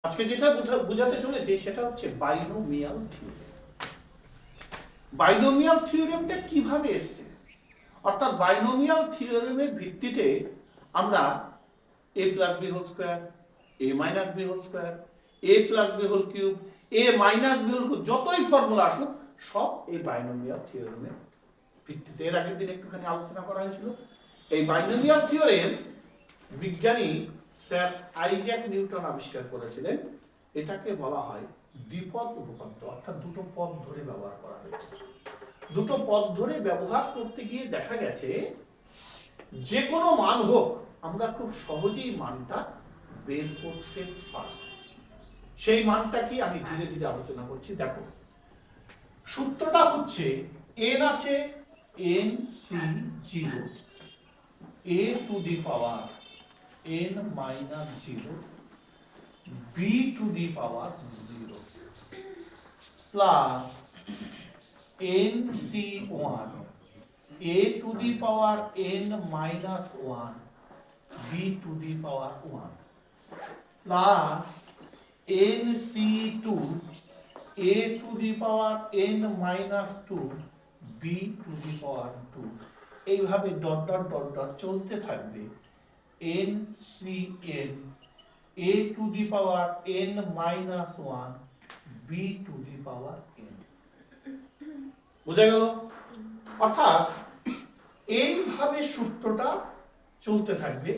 আজকে যেটা বোঝাতে চলেছি সেটা হচ্ছে বাইনোমিয়াল থিওরেম। বাইনোমিয়াল থিওরেমটা কিভাবে এসছে, অর্থাৎ বাইনোমিয়াল থিওরেমের ভিত্তিতে আমরা a plus b whole square, a minus b whole square, a plus b whole cube, a minus b whole cube, যতই ফর্মুলা আসুক সব এই বাইনোমিয়াল থিওরেমের ভিত্তিতে। এর আগের দিন একটুখানি আলোচনা করা হয়েছিল। এই বাইনোমিয়াল থিওরেম বিজ্ঞানী স্যার আইজ্যাক নিউটন আবিষ্কার করেছিলেন। এটাকে বলা হয় দ্বিপদ উপপাদ্য, অর্থাৎ দুটো পদ ধরে ব্যবহার করা হয়েছে। দুটো পদ ধরে ব্যবহার করতে গিয়ে দেখা গেছে যে কোনো মান হোক আমরা খুব সহজেই মানটা বের করতে পারি। সেই মানটা কি আমি ধীরে ধীরে আলোচনা করছি। দেখো, সূত্রটা হচ্ছে n আছে nc0 a to the power n minus 0 b to the power 0 plus nc1 a to the power n minus 1 b to the power 1 plus nc2 a to the power n minus 2 b to the power 2। এইভাবে dot dot dot dot চলতে থাকবে। NCN a to the power n minus 1 b to the power n। বুঝা গেল? অর্থাৎ এইভাবে সূত্রটা চলতে থাকবে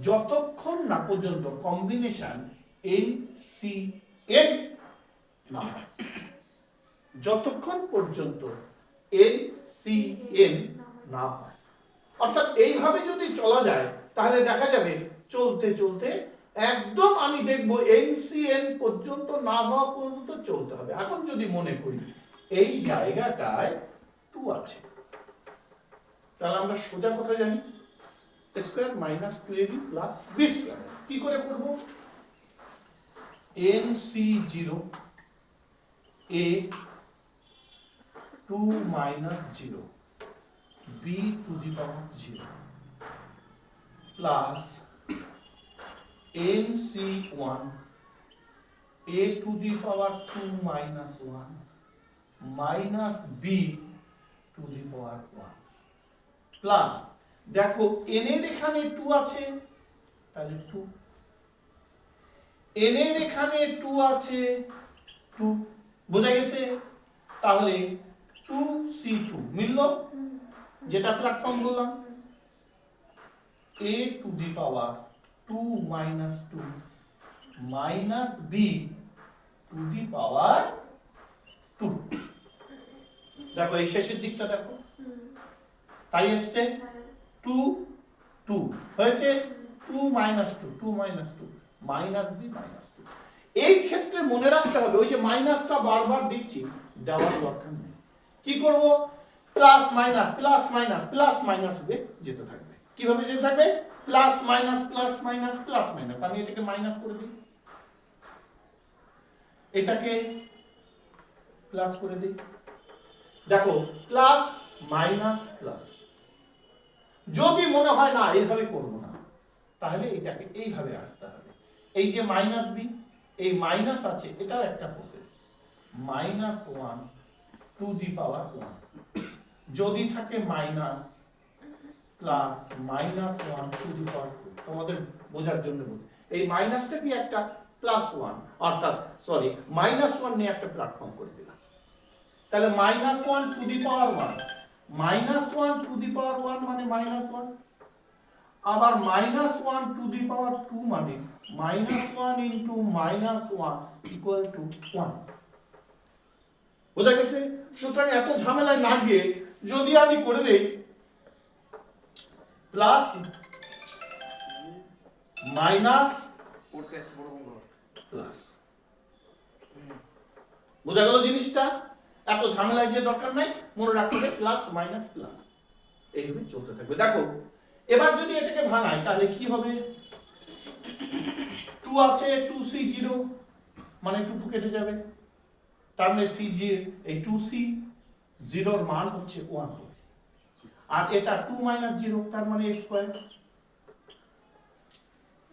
যতক্ষণ না পর্যন্ত কম্বিনেশন NCN না হয়। যতক্ষণ পর্যন্ত NCN না হয়, অর্থাৎ এইভাবে যদি চলা যায় তাহলে দেখা যাবে চলতে চলতে একদম আমি দেখব NCN পর্যন্ত না হওয়া পর্যন্ত চলতে হবে। এখন যদি মনে করি এই জায়গাটায় 2 আছে, তাহলে আমরা সোজা কথা জানি square minus 2ab plus b square. কি করে করব? NC0 a 2 minus 0 b to the power 0 plus NC1 a to the power 2 minus 1 minus b to the power 1 plus দেখো n এর এখানে 2 আছে, তাহলে 2 n এর এখানে 2 আছে 2, বোঝা গেছে? তাহলে 2c2 মিলল, যেটা প্ল্যাটফর্ম বললাম, a to the power 2 minus 2 minus b to the power 2। দেখো এই শেষের দিকটা দেখো, তাই এসছে 2 2 হয়েছে 2 minus 2 2 minus 2 minus b minus 2। এই ক্ষেত্রে মনে রাখতে হবে ওই যে মাইনাসটা বারবার দিচ্ছি, দেওয়ার দরকার নেই। কি করব? Plus minus plus minus plus minus হবে, যেতে থাকবে। কিভাবে যেতে থাকবে? Plus minus plus minus plus minus. আমি এটাকে মাইনাস করে দিই, এটাকে প্লাস করে দিই। দেখো প্লাস মাইনাস প্লাস। যদি মনে হয় না এইভাবে করব না, তাহলে এটাকে এইভাবে আসতে হবে। এই যে মাইনাস বি, এই মাইনাস আছে, এটাও একটা process. Minus 1 to the power 1 যদি থাকে minus plus minus 1 to the power 2। তোমাদের বোঝার জন্য বলছি, এই মাইনাসটা কি একটা প্লাস 1, অর্থাৎ সরি মাইনাস 1 নিয়ে একটা প্ল্যাটফর্ম করে দিলাম। তাহলে minus 1 to the power 1, minus 1 to the power 1 মানে মাইনাস 1, আবার মাইনাস 1 টু দি পাওয়ার 2 মানে minus 1 into minus 1 equal to 1। বোঝা গেছে? সুতরাং এত ঝামেলায় না গিয়ে যদি আমি করে দেই প্লাস মাইনাস প্লাস, বোঝা গেল জিনিসটা? এত ঝামেলায় যে দরকার নাই, মনে রাখতে হবে প্লাস মাইনাস প্লাস, এইভাবে চলতে থাকবে। দেখো এবার যদি এটাকে ভাঙাই তাহলে কি হবে? 2 আছে 2c0 মানে 2 2 কেটে যাবে, তার মানে c0 এই 2c 0 এর মান হচ্ছে 1 হবে। আর এটা 2 minus 0 তার মানে a square,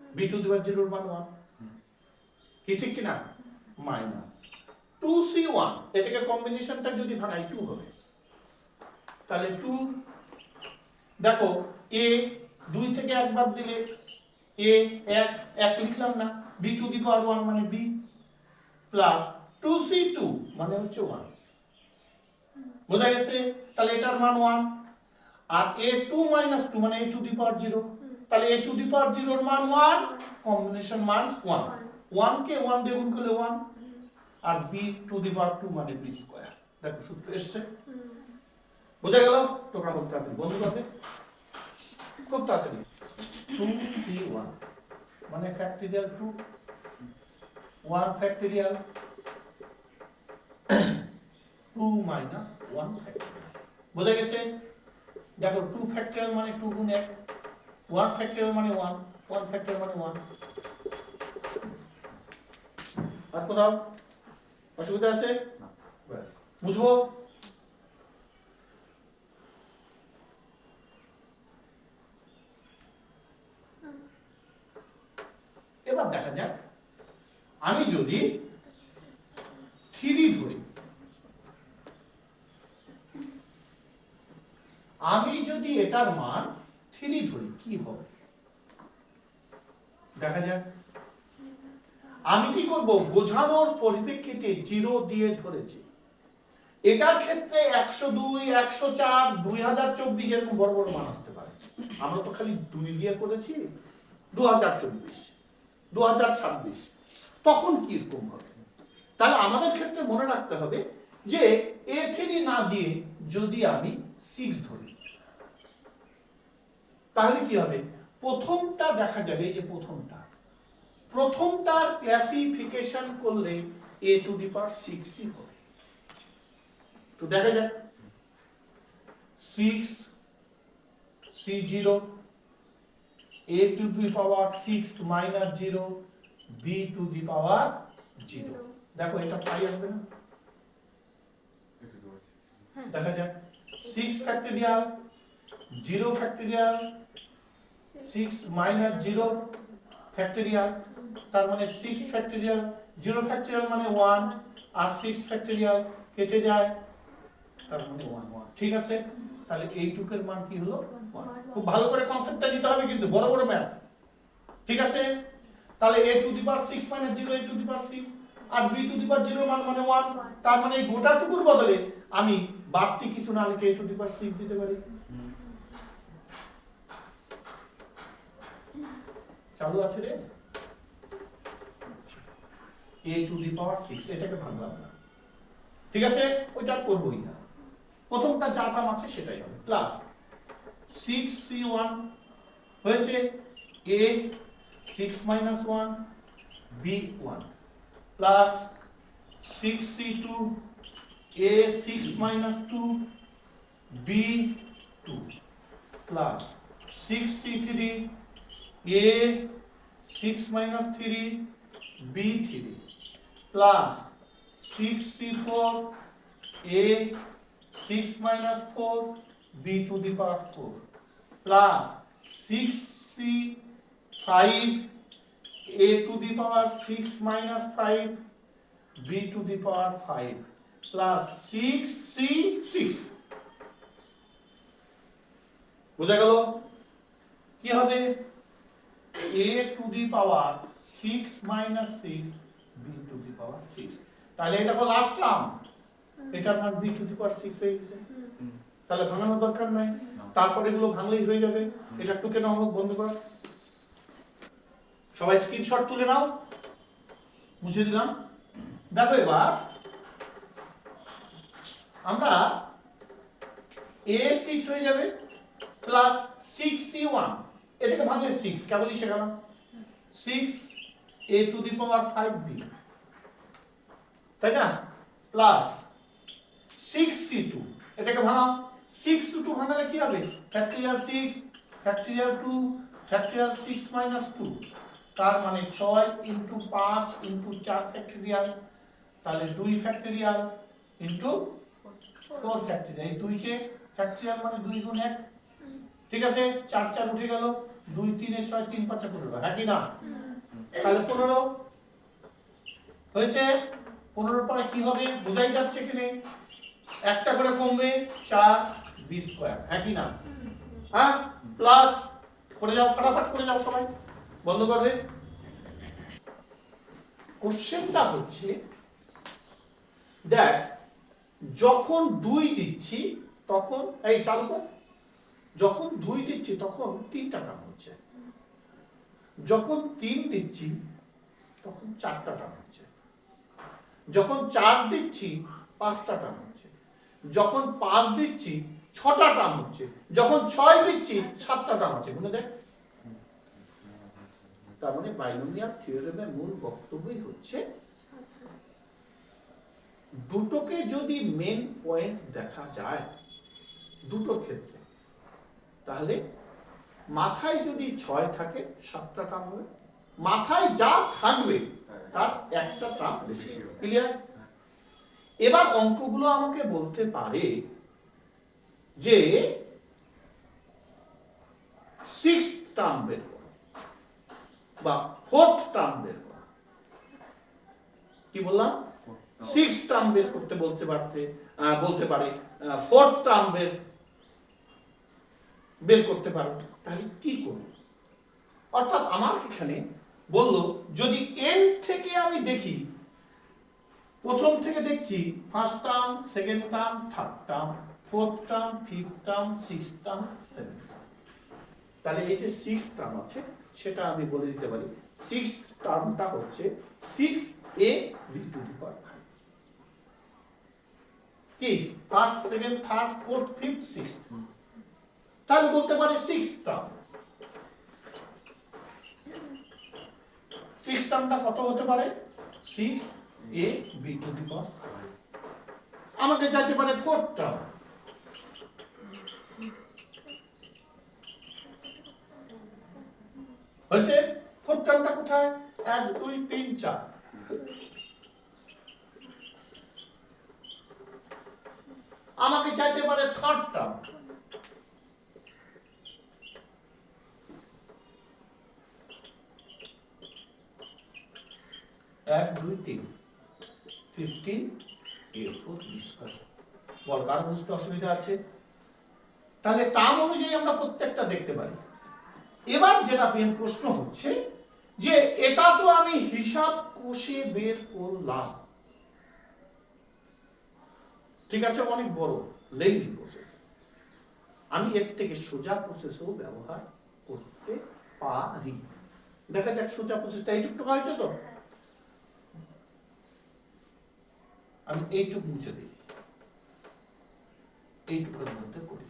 b to the power 0 এর মান 1। কি ঠিক কিনা মাইনাস 2c1 এটাকে কম্বিনেশনটা যদি ভাঙাই 2 হবে তাহলে 2 দেখো a 2 থেকে 1 বাদ দিলে a 1 লিখলাম না b টু দি পাওয়ার 1 মানে b প্লাস 2c2 মানে হচ্ছে 1 বোঝা গেছে তাহলে এটার মান 1 আর a2 2 মানে a টু দি পাওয়ার 0 তাহলে a টু দি পাওয়ার 0 এর মান 1 কম্বিনেশন মান 1 1 কে 1 দিয়ে গুণ করলে 1 আর b টু দি পাওয়ার 2 মানে b স্কয়ার দেখো সূত্র এসেছে বোঝা গেল তোমরা খুব তাড়াতাড়ি বন্ধ করবে খুব তাড়াতাড়ি 2c1 মানে ফ্যাক্টরিয়াল 2 1 ফ্যাক্টরিয়াল 2 মাইনাস 1 ফ্যাক্টরিয়াল বোঝা গেছে দেখো 2 ফ্যাক্টরিয়াল মানে 2 গুণ 1 1 ফ্যাক্টরিয়াল মানে 1 1 ফ্যাক্টরিয়াল মানে 1 আর কোথাও অসুবিধা আছে বাস বুঝবো এবার দেখা যাক আমি যদি 3 ধরি আমি যদি এটার মান 3 ধরি কি হবে দেখা যাক আমি কি করব বোঝানোর পরিপ্রেক্ষিতে 0 দিয়ে ধরেছি এটার ক্ষেত্রে 102 104 2024 এরকম বড় বড় মান আসতে পারে আমরা তো খালি 2 দিয়ে করেছি 2024 2026 তখন কি রকম হবে তাহলে আমাদের ক্ষেত্রে মনে রাখতে হবে যে a3 না দিয়ে যদি আমি 6 ধরি তাহলে কি হবে প্রথমটা দেখা যাবে এই যে প্রথমটার ক্লাসিফিকেশন করলে a টু দি পাওয়ার 6 ই হবে তো দেখা যাক 6 c0 a to the power 6 minus 0 b to the power 0 দেখো এটা পাই আসবে না দেখা যাক 6 ফ্যাক্টরিয়াল 0 ফ্যাক্টরিয়াল 6 minus 0 ফ্যাক্টরিয়াল তার মানে 6 ফ্যাক্টরিয়াল 0 ফ্যাক্টরিয়াল মানে 1 আর 6 ফ্যাক্টরিয়াল কেটে যায় তার মানে 1 1 ঠিক আছে তাহলে এইটুকের মান কি হলো 1 খুব ভালো করে কনসেপ্টটা নিতে হবে কিন্তু বড় বড় ম্যাথ ঠিক আছে তাহলে a to the power 6 minus 0 a to the power 6 আর b টু দি পাওয়ার 0 মান মানে 1 তার মানে এই গোটাটুকুর বদলে আমি বাড়তি কিছু না লিখে a টু দি পাওয়ার 6 দিতে পারি চালু আছে রে a টু দি পাওয়ার 6 এটাকে ভাঙলাম না ঠিক আছে ওইটা করবই না প্রথমটা যা টার্ম আছে সেটাই হবে প্লাস 6c1 হয়েছে a 6 minus 1 b 1 plus 6c2 a 6 minus 2 b 2 plus 6c3 a 6 minus 3 b 3 plus 6c4 a 6 minus 4 b to the power 4 plus 6c5 a to the power 6 minus 5 b to the power 5 plus 6c6 বুঝা গেল কি হবে a to the power 6 minus 6 b to the power 6 তাহলে এটা হলো last term এটার মান b to the power 6 হয়ে গেছে তাহলে ভাঙানোর দরকার নাই তারপর এগুলো ভাঙলেই হয়ে যাবে এটা টুকে নাও হোক বন্ধ কর সবাই স্ক্রিনশট তুলে নাও মুছে দিলাম দেখো এবার আমরা a6 হয়ে যাবে প্লাস 6c1 এটাকে ভাঙলে 6 কেবলই শেখালাম 6 a to the power 5b তাই না প্লাস 6c2 এটাকে ভাঙাও 6 to 2 ভাঙালে কি হবে ফ্যাক্টরিয়াল 6 ফ্যাক্টরিয়াল 2 ফ্যাক্টরিয়াল 6 minus 2 তার মানে 6 into 5 into 4 ফ্যাক্টরিয়াল তাহলে 2 ফ্যাক্টরিয়াল into 4 ফ্যাক্টরিয়াল এই 2 কে ফ্যাক্টরিয়াল মানে 2 গুণ 1 ঠিক আছে 4 4 উঠে গেল 2 3 এ 6 3 5 15 হ্যাঁ কি না তাহলে 15 হয়েছে 15 পরে কি হবে বোঝাই যাচ্ছে এখানে একটা করে কমবে 4 বি স্কয়ার একই না হ্যাঁ প্লাস করে যাও ফটাফট করে যাও সবাই বন্ধ করবে কোশ্চেনটা হচ্ছে দেখ যখন 2 দিচ্ছি তখন এই চালু কর যখন 2 দিচ্ছি তখন 3টা টার্ম হচ্ছে যখন 3 দিচ্ছি তখন 4টা টার্ম হচ্ছে যখন 4 দিচ্ছি 5টা টার্ম হচ্ছে যখন 5 দিচ্ছি 6টা টার্ম হচ্ছে যখন 6 দিচ্ছি 7টা টার্ম আছে মনে দেখ তার মানে বাইনোমিয়াল থিওরেমের মূল বক্তব্যই হচ্ছে দুটোকে যদি মেন পয়েন্ট দেখা যায় দুটো ক্ষেত্রে তাহলে মাথায় যদি 6 থাকে 7টা টার্ম হবে মাথায় যা থাকবে তার একটা টার্ম বেশি ক্লিয়ার এবার অঙ্কগুলো আমাকে বলতে পারে যে 6th টার্ম বের করো বা 4th টার্ম বের করো কি বললাম 6th টার্ম বের করতে বলতে পারে 4th টার্ম বের করতে পারো তাহলে কি করব অর্থাৎ আমার এখানে বলল যদি n থেকে আমি দেখি প্রথম থেকে দেখছি first term second term third term fourth term fifth term sixth term seventh term তাহলে এই যে সিক্সথ টার্ম আছে সেটা আমি বলে দিতে পারি সিক্সথ টার্মটা হচ্ছে 6ab টু দি পাওয়ার 5 কি first second third fourth fifth sixth তাহলে বলতে পারি সিক্সথ টার্ম সিক্সথ টার্মটা কত হতে পারে 6ab টু দি পাওয়ার 5 আমাকে চাইতে পারে ফোর্থ টার্ম হচ্ছে ফোর্থ টার্মটা কোথায় 1 2 3 4 আমাকে চাইতে পারে থার্ড টার্ম এক দুই তিন 15a4 b স্কয়ার বল কার বুঝতে অসুবিধা আছে তাহলে টার্ম অনুযায়ী আমরা প্রত্যেকটা দেখতে পারি এবার যেটা মেন প্রশ্ন হচ্ছে যে এটা তো আমি হিসাব কষে বের করলাম ঠিক আছে অনেক বড় লেন্থি প্রসেস আমি এর থেকে সোজা প্রসেসও ব্যবহার করতে পারি দেখা যাক সোজা প্রসেসটা এইটুকু হয়েছে তো আমি এইটুকু মুছে দিই এইটুকুর মধ্যে করি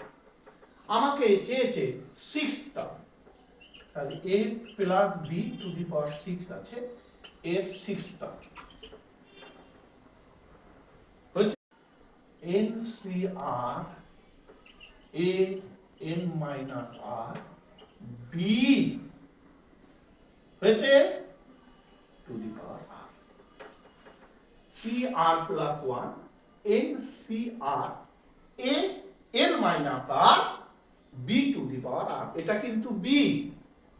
আমাকে চেয়েছে 6th টার্ম তাহলে a plus b to the power 6 আছে এর 6th টার্ম হচ্ছে NCR a n minus r b হয়েছে two the power r CR plus 1 NCR a n minus r b to the power r এটা কিন্তু b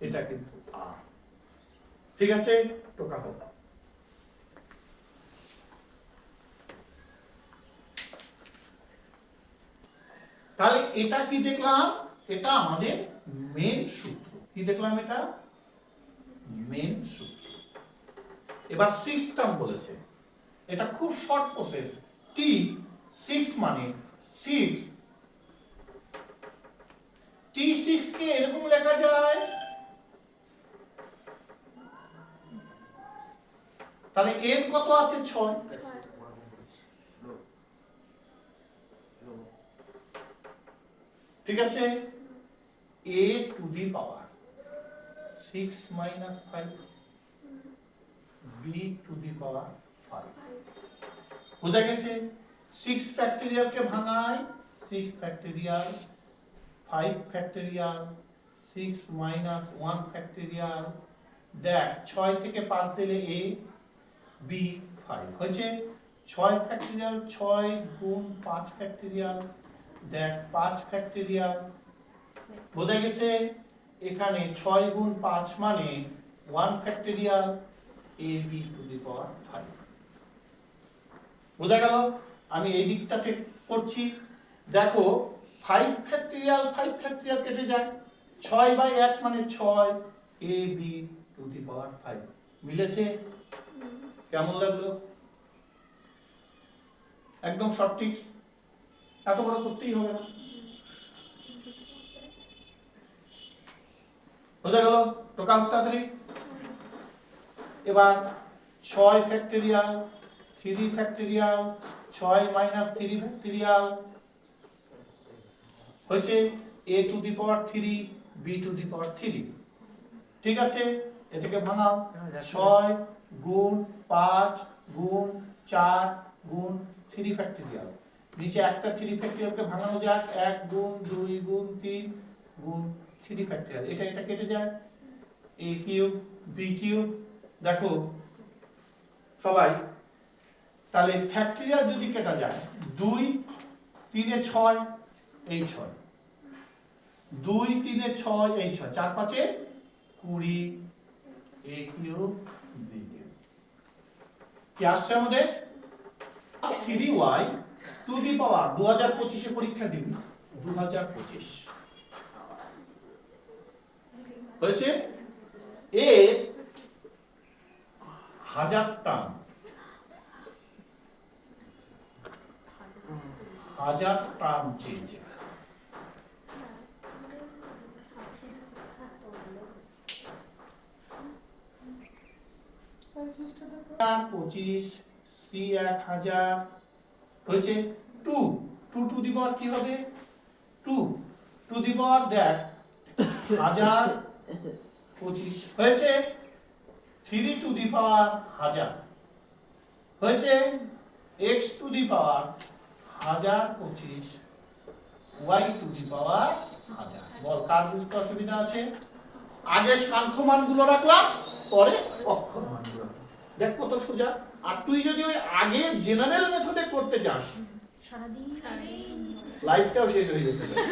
এটা কিন্তু r ঠিক আছে টোকা হোক তাহলে এটা কি দেখলাম এটা আমাদের মেন সূত্র কি দেখলাম এটা মেন সূত্র এবার 6th টার্ম বলেছে এটা খুব শর্ট প্রসেস t 6 মানে 6 t6 কে এরকম লেখা যায় তাহলে n কত আছে 6 ঠিক আছে a to the power 6 minus 5 b to the power 5 বুঝা গেছে 6 ফ্যাক্টরিয়াল কে ভাঙাই 6 ফ্যাক্টরিয়াল 5 ফ্যাক্টরিয়াল 6 minus 1 ফ্যাক্টরিয়াল দেখ 6 থেকে 5 দিলে a b 5 হয়েছে 6 ফ্যাক্টরিয়াল 6 গুণ 5 ফ্যাক্টরিয়াল দেখ 5 ফ্যাক্টরিয়াল বুঝা গেছে এখানে 6 গুণ 5 মানে 1 factorial ab two the power 5 বোঝা গেল? আমি এই দিকটাতে করছি। দেখো 5 ফ্যাক্টরিয়াল 5 ফ্যাক্টরিয়াল কেটে যায়, 6/1 মানে 6 ab টু দি পাওয়ার 5। মিলেছে? কেমন লাগলো? একদম শর্ট ট্রিক্স, এত বড় করতেই হবে না। বোঝা গেল? টোকা তাড়াতাড়ি। এবার 6 ফ্যাক্টরিয়াল 3 ফ্যাক্টরিয়াল 6 মাইনাস 3 ফ্যাক্টরিয়াল হয়েছে a to the power 3 b to the power 3। ঠিক আছে, এটাকে ভাঙাও। 6 গুণ 5 গুণ 4 গুণ 3 ফ্যাক্টরিয়াল। নিচে একটা 3 ফ্যাক্টরিয়ালকে ভাঙানো যাক, 1 গুণ 2 গুণ 3 গুণ 3 ফ্যাক্টরিয়াল। এটা কেটে যায়, a কিউব b কিউব। দেখো সবাই, তাহলে ফ্যাক্টরিয়াল যদি কেটে যায়, 2 3 এ 6 এই 6, 2 3 এ 6 এই 6, 4 5 এ 20 a কিউব b কিউব। কি আসছে আমাদের? 3y টু দি পাওয়ার 2025 এ পরীক্ষা দিবি, 2025 হয়েছে। এ 1000 টার্ম, 1000 টার্ম চেয়েছে। পঁচিশ সি 1000 হয়েছে। 2 টু দি পাওয়ার কি হবে? 2 টু দি পাওয়ার দেখ 1025 হয়েছে। 3 টু দি পাওয়ার 1000 হয়েছে। x to the power 1025 y to the power 1000। বল কার বুঝতে অসুবিধা আছে? আগে সাংখ্য মানগুলো রাখলাম, পরে অক্ষর মানগুলো। দেখ কত সোজা। আর তুই যদি ওই আগে জেনারেল মেথডে করতে চাস, লাইফটাও শেষ হয়ে যেতে পারে,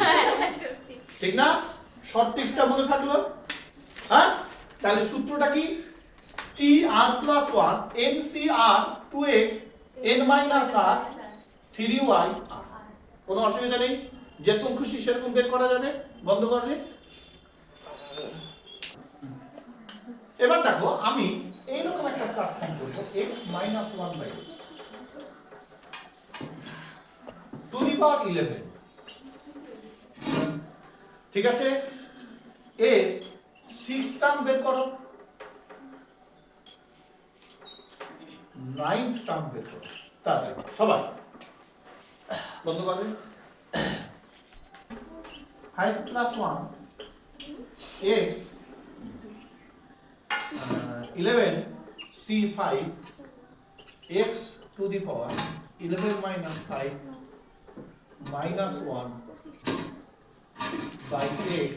ঠিক না? শর্ট ট্রিক্সটা মনে থাকলো? হ্যাঁ, তাহলে সূত্রটা কি? tr+1 ncr 2x n r 3y r। কোনো অসুবিধা নেই, যেরকম খুশি সেরকম বের করা যাবে। বন্ধ করবে। এবার দেখো আমি এইরকম একটা ট্রান্সফর্ম করব, x - 1/x টু দি পাওয়ার 11। ঠিক আছে, এ 6 টার্ম বের করো, 9th টার্ম বের করো তাড়াতাড়ি সবাই। বন্ধ করবে। 5 + 1 x 11 c5 x to the power 11 minus 5 minus 1 by x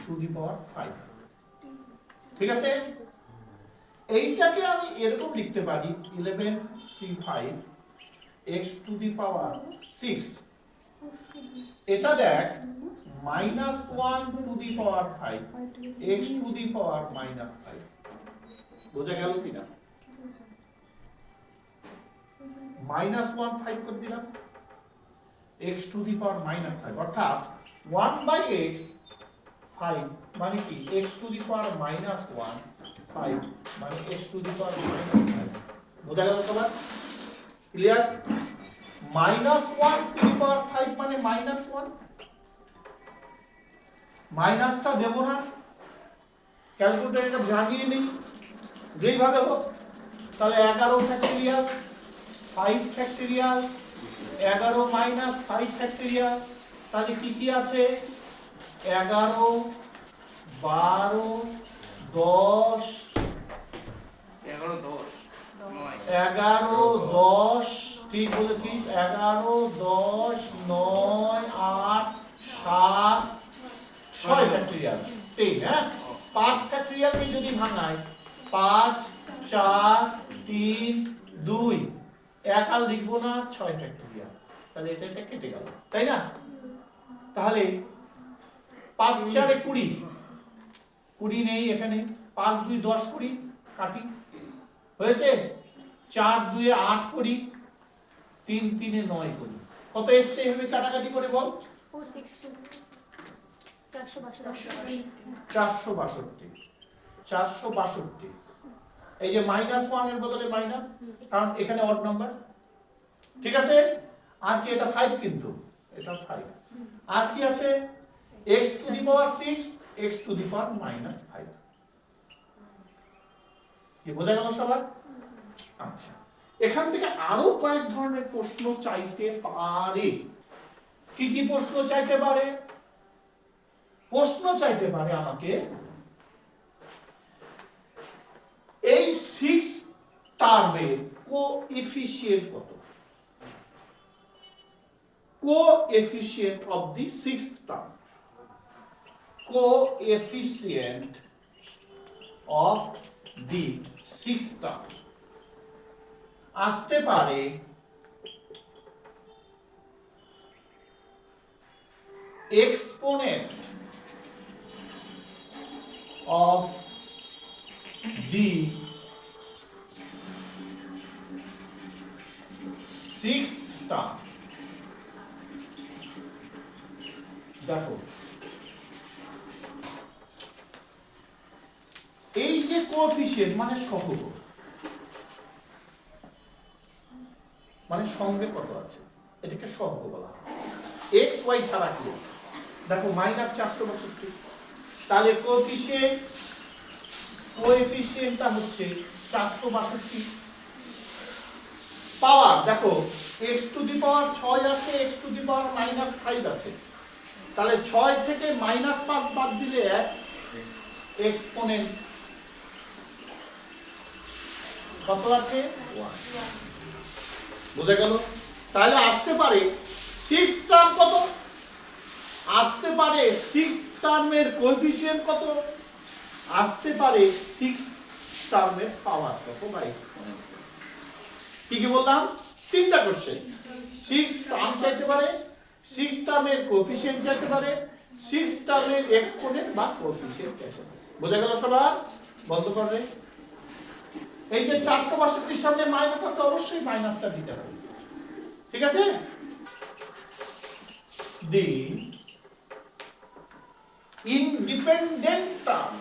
to the power 5। ঠিক আছে, এইটাকে আমি এরকম লিখতে পারি 11 c5 x to the power 6। এটা দেখ -1 to the power 5 x to the power -5। বোঝা গেল কিনা? -1 5 করে দিলাম, x to the power -5, অর্থাৎ 1/x 5 মানে কি x to the power -1 5 মানে x to the power -5। বোঝা গেল সবার? ক্লিয়ার? -1 to the power 5 মানে -1, মাইনাসটা দেব না, ক্যালকুলেটর এটা ভাঙিয়ে নিই যেইভাবে হোক। তাহলে 11 ফ্যাক্টরিয়াল 5 ফ্যাক্টরিয়াল 11 মাইনাস 5 ফ্যাক্টরিয়াল, তাহলে কি কি আছে? 11 12 10 11 10 ঠিক বলেছিস, 11 10 9 8 7 6 ফ্যাক্টরিয়াল 3। হ্যাঁ, 5 ফ্যাক্টরিয়ালকে যদি ভাঙাই 5 4 3 2 এক আর লিখবো না, 6 ফ্যাক্টরিয়াল। তাহলে এটা কেটে গেল, তাই না? তাহলে 5 4 এ 20, 20 নেই এখানে, 5 2 10 20 কাটি হয়েছে। 4 2 8 20 3 3 এ 9 করি, কত এসছে এভাবে কাটাকাটি করে বল? 462 এই যে -1 এর বদলে মাইনাস, কারণ এখানে অড নাম্বার, ঠিক আছে? আর কি এটা 5, কিন্তু এটা 5, আর কি আছে x to the power 6 x to the power -5। কি বোঝা গেল সবার? আচ্ছা, এখান থেকে আরো কয়েক ধরনের প্রশ্ন চাইতে পারে। কি কি প্রশ্ন চাইতে পারে? প্রশ্ন চাইতে পারে আমাকে এই 6 টার্মের কোএফিসিয়েন্ট কত, coefficient of the 6th term, coefficient of the 6th term আসতে পারে exponent of the 6th term। দেখো এই যে কোএফিসিয়েন্ট মানে সহগ, মানে সঙ্গে কত আছে, এটাকে সহগ বলা হয়। x y ছাড়া কি আছে? দেখো -462, তাহলে কোএফিসিয়েন্টটা হচ্ছে 462। পাওয়ার দেখো x টু দি পাওয়ার 6 আছে, x টু দি পাওয়ার -5 আছে, তাহলে 6 থেকে -5 বাদ দিলে 1, এক্সপোনেন্ট কত আছে? 1। বুঝে গেল? তাহলে আসতে পারে 6 টার্ম কত, আসতে পারে 6 টার্মের কোএফিসিয়েন্ট কত, আসতে পারে 6 টার্মের পাওয়ার কত বা এক্সপোনেন্ট। কি কি বললাম? তিনটা কোশ্চেন। 6 টার্ম চাইতে পারে, 6 টার্মের কোএফিসিয়েন্ট চাইতে পারে, 6 টার্মের এক্সপোনেন্ট বা কোএফিসিয়েন্ট চাইতে পারে। বুঝে গেল সবার? বন্ধ করবে। এই যে 462 এর সামনে মাইনাস আছে, অবশ্যই মাইনাসটা দিতে হবে, ঠিক আছে? দি independent term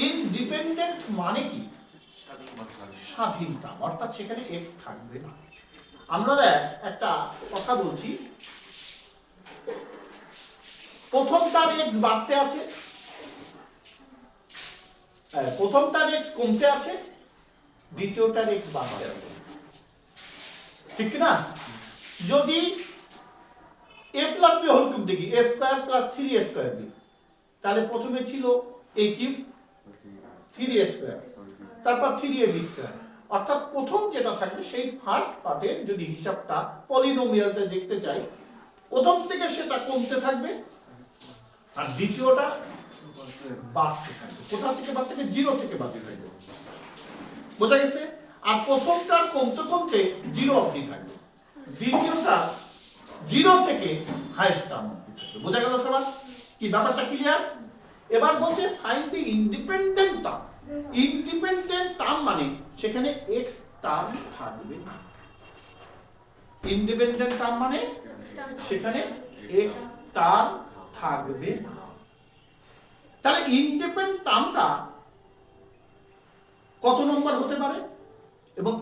ইনডিপেন্ডেন্ট মানে কি? স্বাধীন টার্ম, অর্থাৎ সেখানে x থাকবে না। আমরা একটা কথা বলছি, প্রথমটার x বাড়তে আছে, প্রথমটার x কমতে আছে, দ্বিতীয়টার x বাড়তে আছে, ঠিক না? যদি a plus b whole cube দেখি, a square plus 3a square b, তাহলে প্রথমে ছিল a কিউব 3a স্কয়ার, তারপর 3ab স্কয়ার, অর্থাৎ প্রথম যেটা থাকবে সেই ফার্স্ট পার্টে যদি হিসাবটা পলিনোমিয়ালটা দেখতে চাই, প্রথম থেকে সেটা কমতে থাকবে আর দ্বিতীয়টা বাড়তে থাকবে। কোথা থেকে বাড়তে থাকবে? 0 থেকে বাড়তে থাকবে। বোঝা গেছে? আর প্রথমটা কমতে কমতে 0 অবধি থাকবে, দ্বিতীয়টা 0 থেকে হাইয়েস্ট টার্ম অবধি থাকবে। বোঝা গেল সবার? কি ব্যাপারটা ক্লিয়ার? এবার বলছে find the Independent term. Independent term মানে সেখানে x টার্ম থাকবে না। ইন্ডিপেন্ডেন্ট টার্ম মানে সেখানে x টার্ম থাকবে না। তাহলে ইন্ডিপেন্ডেন্ট টার্মটা কত নম্বর হতে পারে এবং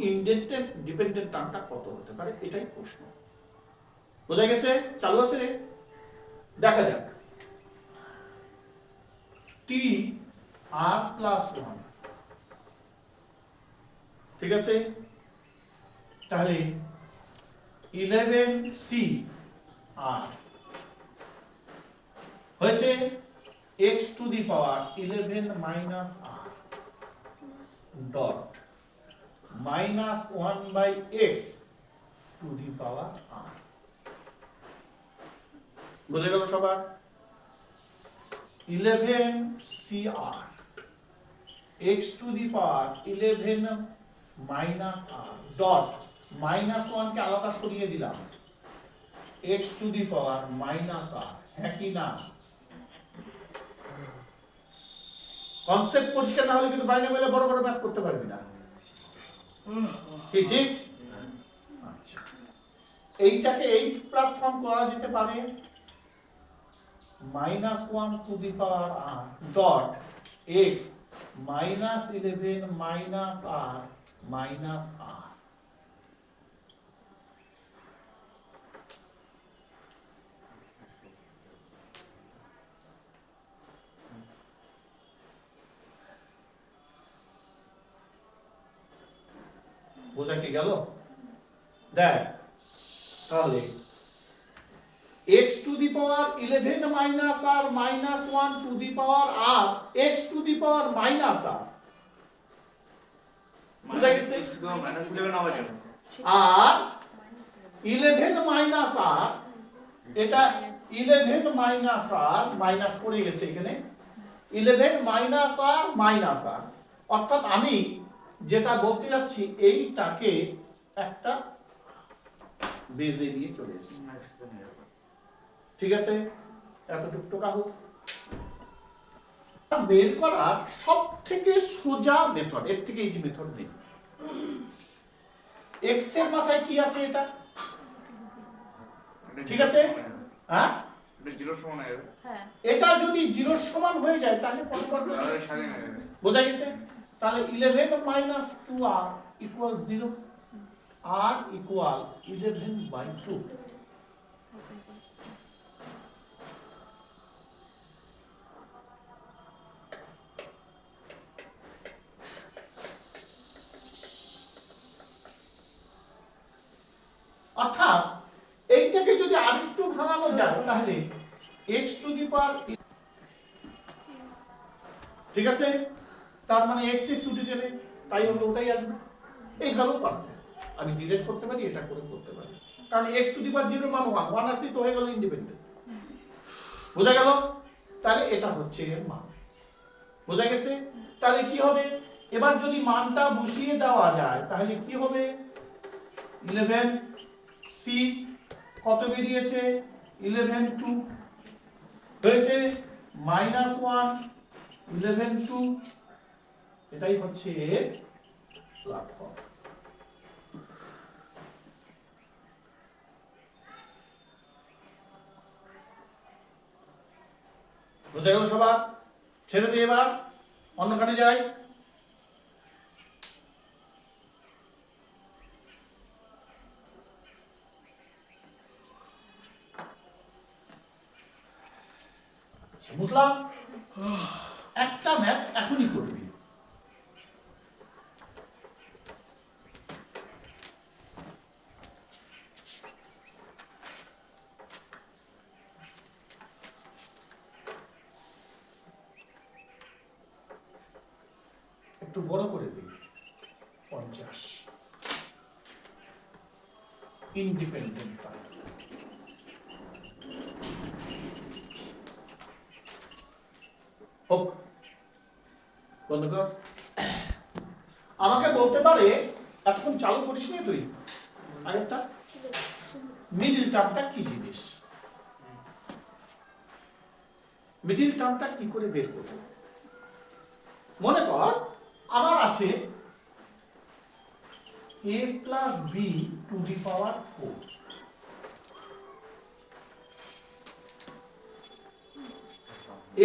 ডিপেন্ডেন্ট টার্মটা কত হতে পারে, এটাই প্রশ্ন। বোঝা গেছে? চালু আছে রে? দেখা যাক। t r প্লাস 1, ঠিক আছে? তাহলে 11c r হয়েছে x to the power 11 minus r dot minus 1/x two the power r। বুঝে গেল সবার? 11cr x to the power 11 minus r dot minus 1 কে আলাদা সরিয়ে দিলাম, x to the power minus r, হ্যাঁ কি না? কনসেপ্ট পরিষ্কার না হলে কিন্তু বাইরে বলে বড় বড় ম্যাথ করতে পারবি না, কি ঠিক? আচ্ছা, এইটাকে এই প্ল্যাটফর্ম করা যেতে পারে -1 to the power r dot x -11 minus r minus r। বোঝা কি গেল? দেখ তাহলে x to the power 11 minus r minus 1 to the power r x to the power minus r, বুঝা গেছে? আর 11 মাইনাস r, এটা 11 মাইনাস r মাইনাস পড়ে গেছে এখানে, 11 মাইনাস r মাইনাস r, অর্থাৎ আমি যেটা বলতে যাচ্ছি এইটাকে একটা বেজে নিয়ে চলে এসেছি, ঠিক আছে? এতটুকু টোকা হোক। বের করার সব থেকে সোজা মেথড, এর থেকে ইজি মেথড নেই। এক্স এর মাথায় কি আছে এটা, ঠিক আছে? হ্যাঁ, এটা যদি জিরোর সমান হয়ে যায় তাহলে পরিবর্তন বোঝা গেছে? তাহলে 11 minus 2r equal 0, r equal 11/2। অর্থাৎ এইটাকে যদি আরেকটু ভাঙানো যায় তাহলে x টু দি পাওয়ার, ঠিক আছে? তার মানে x এর ছুটি গেলে তাই হলো ওটাই আসবে, এইভাবেও পারবে। আমি ডিরেক্ট করতে পারি, এটা করে করতে পারি, কারণ x টু দি পাওয়ার 0 মান 1, 1 আসলে তো হয়ে গেল ইন্ডিপেন্ডেন্ট, বোঝা গেল? তাহলে এটা হচ্ছে এর মান, বোঝা গেছে? তাহলে কি হবে, এবার যদি মানটা বসিয়ে দেওয়া যায় তাহলে কি হবে, 11 c কত বেরিয়েছে, 11/2 হয়েছে, -1 11/2, এটাই হচ্ছে এর প্ল্যাটফর্ম। বুঝা গেল সবার? ছেড়ে দিয়ে এবার অন্যখানে যাই। বুঝলাম? একটা ম্যাথ এখনই করবি, একটু বড় করে দিই, 50 ইন্ডিপেন্ডেন্ট। হোক, বন্ধ কর। আমাকে বলতে পারে, এখন চালু করিস নি তুই আরেকটা, মিডিল টার্মটা কি জিনিস, মিডিল টার্মটা কি করে বের করব? মনে কর আমার আছে a plus b to the power 4,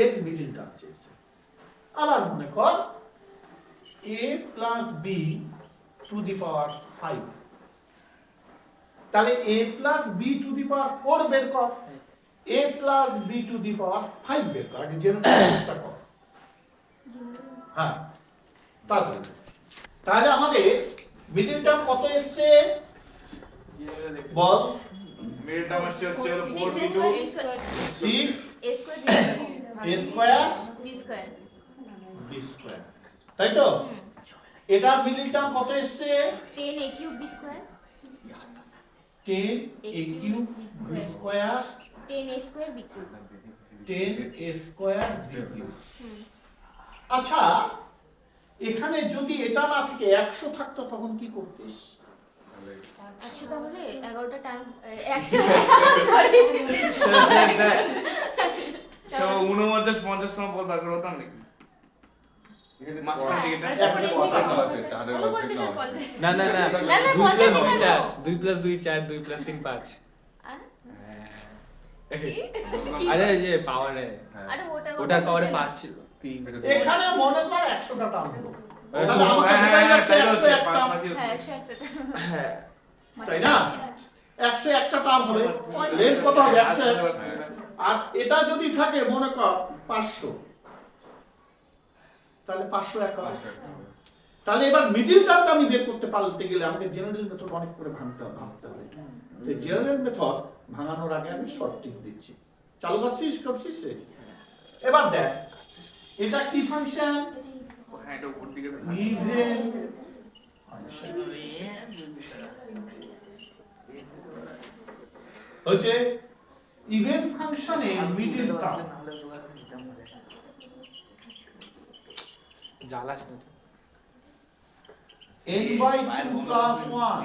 এর মিডিল টার্ম চেয়েছে। আবার মনে কর a plus b to the power 5, তাহলে a plus b to the power 4 বের কর, a plus b to the power 5 বের কর, আগে জেনারেলটা কর। হ্যাঁ, তাহলে আমাদের মিডিল টার্ম কত এসছে বল? মিডিল টার্ম হচ্ছে 4 6 a square b square, তাই তো? এটা মিডিল টার্ম কত এসছে? 10a cube b square, 10a cube b square, 10a square b cube, 10a square b cube। আচ্ছা, এখানে যদি এটা না থেকে 100 থাকতো তখন কি করতিস? একশো তাহলে 11টা টাইম 100 সরি সো 49 50 সময় বল বার করতাম নাকি মাস্টার টিকেট না না না না, 50 ই থাকবো। 2 + 2 4 2 + 3 5 কি? আরে যে পাওয়ারে আরে ওটার পাওয়ারে 5 ছিল এখানে মনে কর 100টা টার্ম হলো হ্যাঁ, তাহলে আমাকে বোঝাই যাচ্ছে 101 টার্ম হ্যাঁ 101টা হ্যাঁ তাই না 101টা টার্ম হবে লেন্থ কত হবে 101 আর এটা যদি থাকে মনে কর 500 তাহলে 501 হবে তাহলে এবার মিডল টার্মটা আমি বের করতে পারতে গেলে আমাকে জেনারেল মেথড অনেক করে ভাঙতে হবে তো জেনারেল মেথড ভাঙানোর আগে আমি শর্ট টিপ দিচ্ছি চালু করছিস এবার দেখ এটা কি ফাংশন হ্যাঁ এটা উপর দিকে ইভেন হচ্ছে ইভেন ফাংশনে মিডল টার্ম জ্বালাস না n/2 plus 1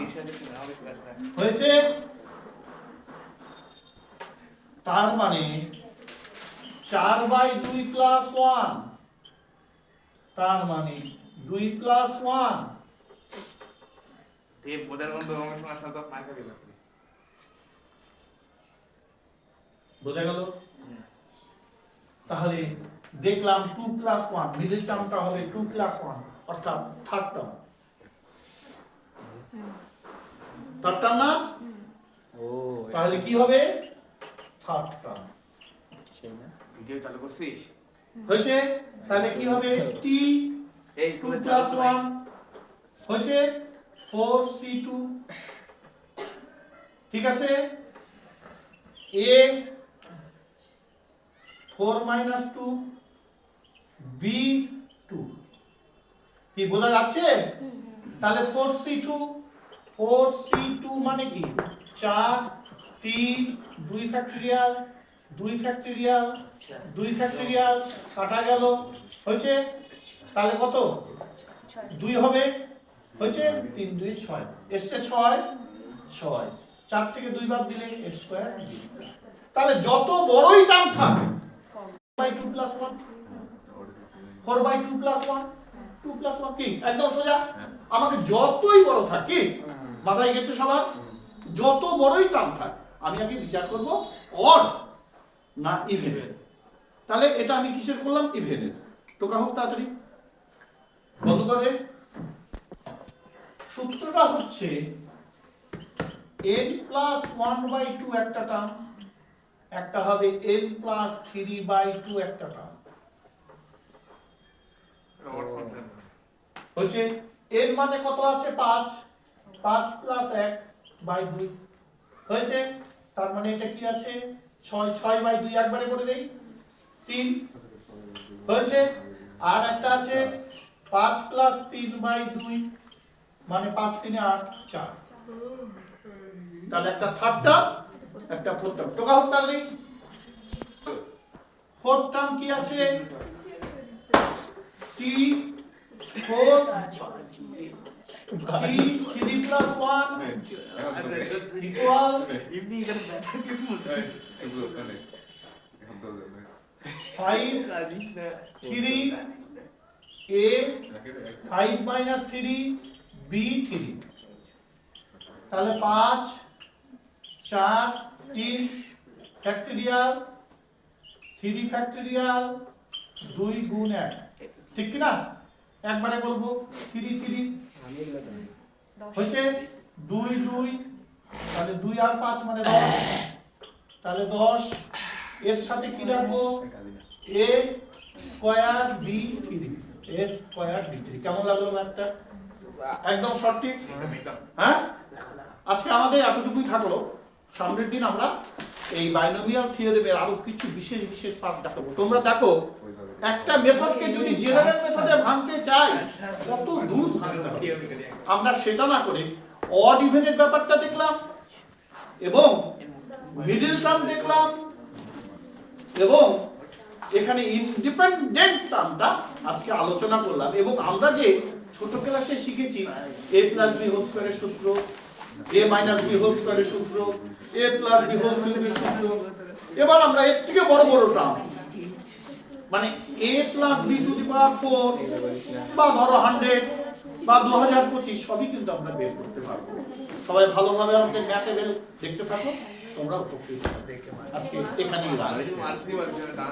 হয়েছে তার মানে 4/2 plus 1 তার মানে 2 plus 1 দেব বোধার বন্ধু আমার সঙ্গে সাথে পাঁচা দিল বোঝা গেল তাহলে দেখলাম 2 plus 1 মিডল টার্মটা হবে 2 plus 1 অর্থাৎ থার্ড টার্ম থার্ড টার্ম না ও তাহলে কি হবে থার্ড টার্ম সেই না ভিডিও চালু করছিস হয়েছে তাহলে কি হবে t এই 2 plus 1 হয়েছে 4c2 ঠিক আছে a 4 minus 2 b 2 কি বোঝা যাচ্ছে তাহলে 4c2 মানে কি 4 3 2 ফ্যাক্টরিয়াল 2 ফ্যাক্টরিয়াল 2 ফ্যাক্টরিয়াল কাটা গেল হয়েছে তাহলে কত 2 হবে হয়েছে 3 2 6 এসছে 6 4 থেকে 2 বাদ দিলে স্কয়ার তাহলে যত বড়ই টার্ম থাক 4/2 plus 1 4/2 plus 1 2 plus 1 কি একদম সোজা আমাকে যতই বড় থাকে মাথায় গেছে সবার যত বড়ই টার্ম থাক আমি আগে বিচার করব অড না ইভেন তাহলে এটা আমি কিসের করলাম ইভেনের টোকা হোক তাড়াতাড়ি বন্ধ করে সূত্রটা হচ্ছে n plus 1/2 একটা টার্ম একটা হবে n plus 3/2 একটা টার্ম হচ্ছে n মানে কত আছে 5 plus 1/2 হয়েছে তার মানে এটা কি আছে 6/2 একবারে করে দেই 3 হয়েছে আর একটা আছে 5 plus 3/2 মানে 5 3 8 4 তাহলে একটা থার্ড টার্ম একটা ফোর্থ টার্ম টোকা হোক তাহলে ফোর্থ টার্ম কি আছে t 4 t 3 plus 1 equal 5 3 a 5 minus 3 b 3 তাহলে 5 4 3 ফ্যাক্টরিয়াল 3 ফ্যাক্টরিয়াল 2 গুণ 1 ঠিক কি না একবারে বলবো 3 3 হয়েছে 2 2 তাহলে 2 আর 5 মানে 10 তাহলে 10 এর সাথে কি রাখবো a square b 3 a square b 3 কেমন লাগলো ম্যাথটা একদম সঠিক হ্যাঁ আজকে আমাদের এতটুকুই থাকলো সামনের দিন আমরা এই বাইনোমিয়াল থিওরেমের আরো কিছু বিশেষ পার্ট দেখাবো তোমরা দেখো একটা মেথডকে যদি জেনারেল মেথডে ভাঙতে চাই কত দূর ভাঙতে হবে আমরা সেটা না করে অড ইভেনের ব্যাপারটা দেখলাম এবং মিডল টার্ম দেখলাম এবং এখানে ইন্ডিপেন্ডেন্ট টার্মটা আজকে আলোচনা করলাম এবং আমরা যে ছোট ক্লাসে শিখেছি a + b হোল স্কয়ারের সূত্র a মাইনাস b হোল স্কয়ারের সূত্র, a প্লাস b হোল কিউবের সূত্র। এবার আমরা এর থেকে বড় বড় টার্ম মানে a plus b to the power 4 বা ধরো 100 বা 2025 সবই কিন্তু আমরা বের করতে পারবো। সবাই ভালোভাবে আমাদের ম্যাথে দেখতে থাকো, তোমরা উপকৃত হবে। আজকে এখানেই রাখছি। মারতে পারছি না,